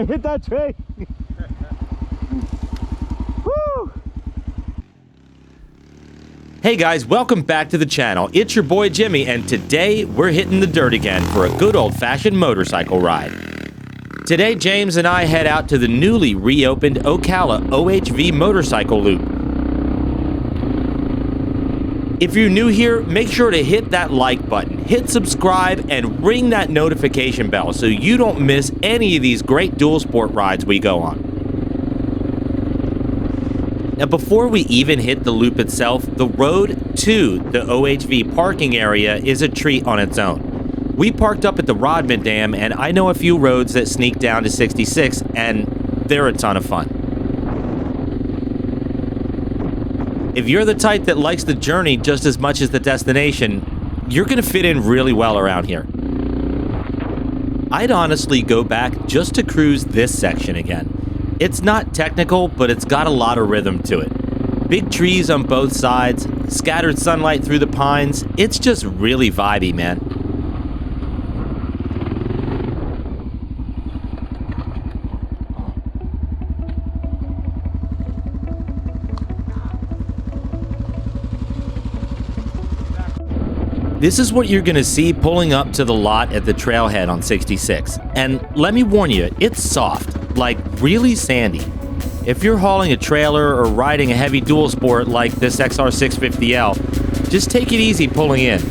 I hit that tree. Woo! Hey guys, welcome back to the channel. It's your boy Jimmy, and today we're hitting the dirt again for a good old-fashioned motorcycle ride. Today, James and I head out to the newly reopened Ocala OHV motorcycle loop. If you're new here, make sure to hit that like button, hit subscribe, and ring that notification bell so you don't miss any of these great dual sport rides we go on. Now, before we even hit the loop itself, the road to the OHV parking area is a treat on its own. We parked up at the Rodman Dam, and I know a few roads that sneak down to 66, and they're a ton of fun. If you're the type that likes the journey just as much as the destination, you're going to fit in really well around here. I'd honestly go back just to cruise this section again. It's not technical, but it's got a lot of rhythm to it. Big trees on both sides, scattered sunlight through the pines. It's just really vibey, man. This is what you're going to see pulling up to the lot at the Trailhead on 66. And let me warn you, it's soft. Like really sandy. If you're hauling a trailer or riding a heavy dual sport like this XR650L, just take it easy pulling in.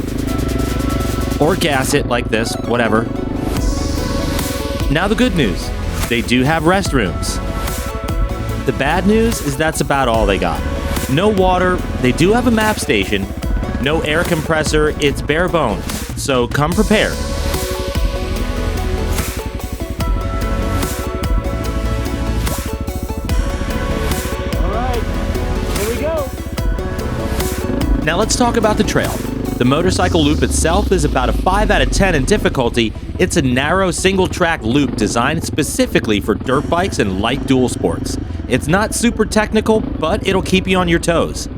Or gas it like this, whatever. Now the good news, they do have restrooms. The bad news is that's about all they got. No water, they do have a map station, no air compressor, it's bare bones, so come prepared. Now let's talk about the trail. The motorcycle loop itself is about a 5 out of 10 in difficulty. It's a narrow single-track loop designed specifically for dirt bikes and light dual sports. It's not super technical, but it'll keep you on your toes.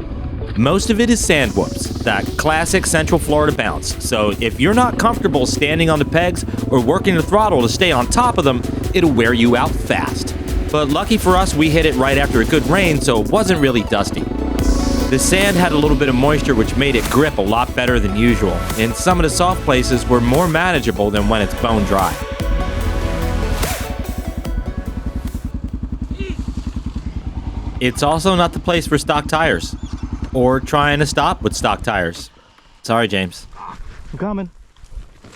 Most of it is sand whoops, that classic Central Florida bounce. So if you're not comfortable standing on the pegs or working the throttle to stay on top of them, it'll wear you out fast. But lucky for us, we hit it right after a good rain, so it wasn't really dusty. The sand had a little bit of moisture, which made it grip a lot better than usual, and some of the soft places were more manageable than when it's bone dry. It's also not the place for stock tires, or trying to stop with stock tires. Sorry, James. I'm coming.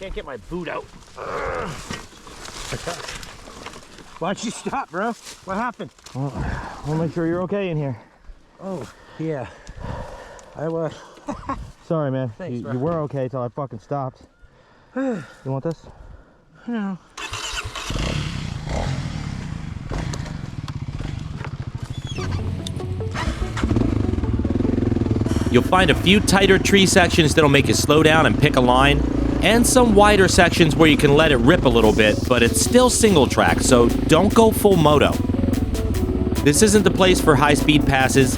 Can't get my boot out. Why'd you stop, bro? What happened? Well, I want to make sure you're okay in here. Oh, yeah. I was. Sorry, man. Thanks, you were okay till I fucking stopped. You want this? No. You'll find a few tighter tree sections that'll make you slow down and pick a line, and some wider sections where you can let it rip a little bit, but it's still single track, so don't go full moto. This isn't the place for high-speed passes.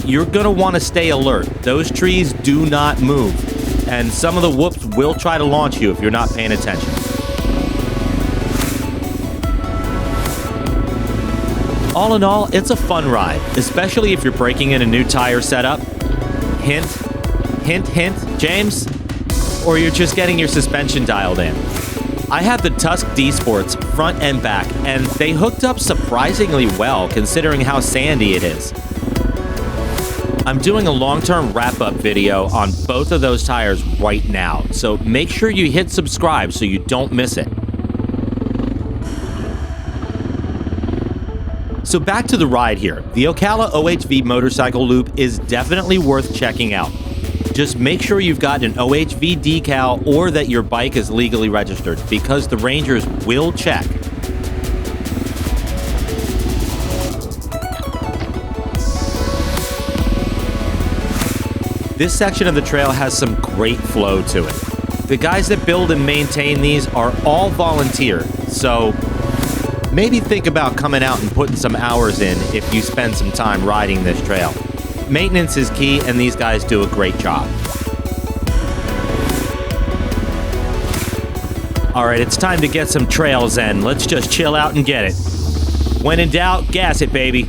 You're gonna want to stay alert. Those trees do not move, and some of the whoops will try to launch you if you're not paying attention. All in all, it's a fun ride, especially if you're breaking in a new tire setup. Hint, hint, hint, James, or you're just getting your suspension dialed in. I have the Tusk D Sports front and back, and they hooked up surprisingly well considering how sandy it is. I'm doing a long-term wrap-up video on both of those tires right now, so make sure you hit subscribe so you don't miss it. So back to the ride here. The Ocala OHV motorcycle loop is definitely worth checking out. Just make sure you've got an OHV decal or that your bike is legally registered, because the Rangers will check. This section of the trail has some great flow to it. The guys that build and maintain these are all volunteer, so maybe think about coming out and putting some hours in if you spend some time riding this trail. Maintenance is key, and these guys do a great job. All right, it's time to get some trails in. Let's just chill out and get it. When in doubt, gas it, baby.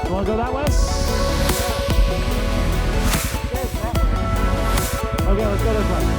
Want to go that way? Okay, let's go this way.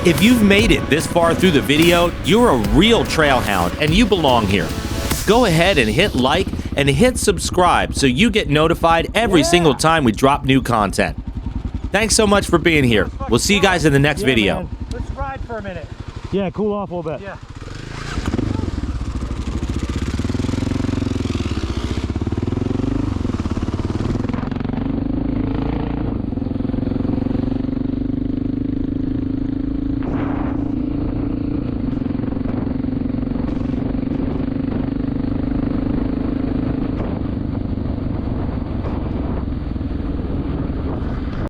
If you've made it this far through the video, you're a real trail hound and you belong here. Go ahead and hit like and hit subscribe so you get notified every single time we drop new content. Thanks so much for being here. We'll see you guys in the next video. Man. Let's ride for a minute. Yeah, cool off a little bit. Yeah.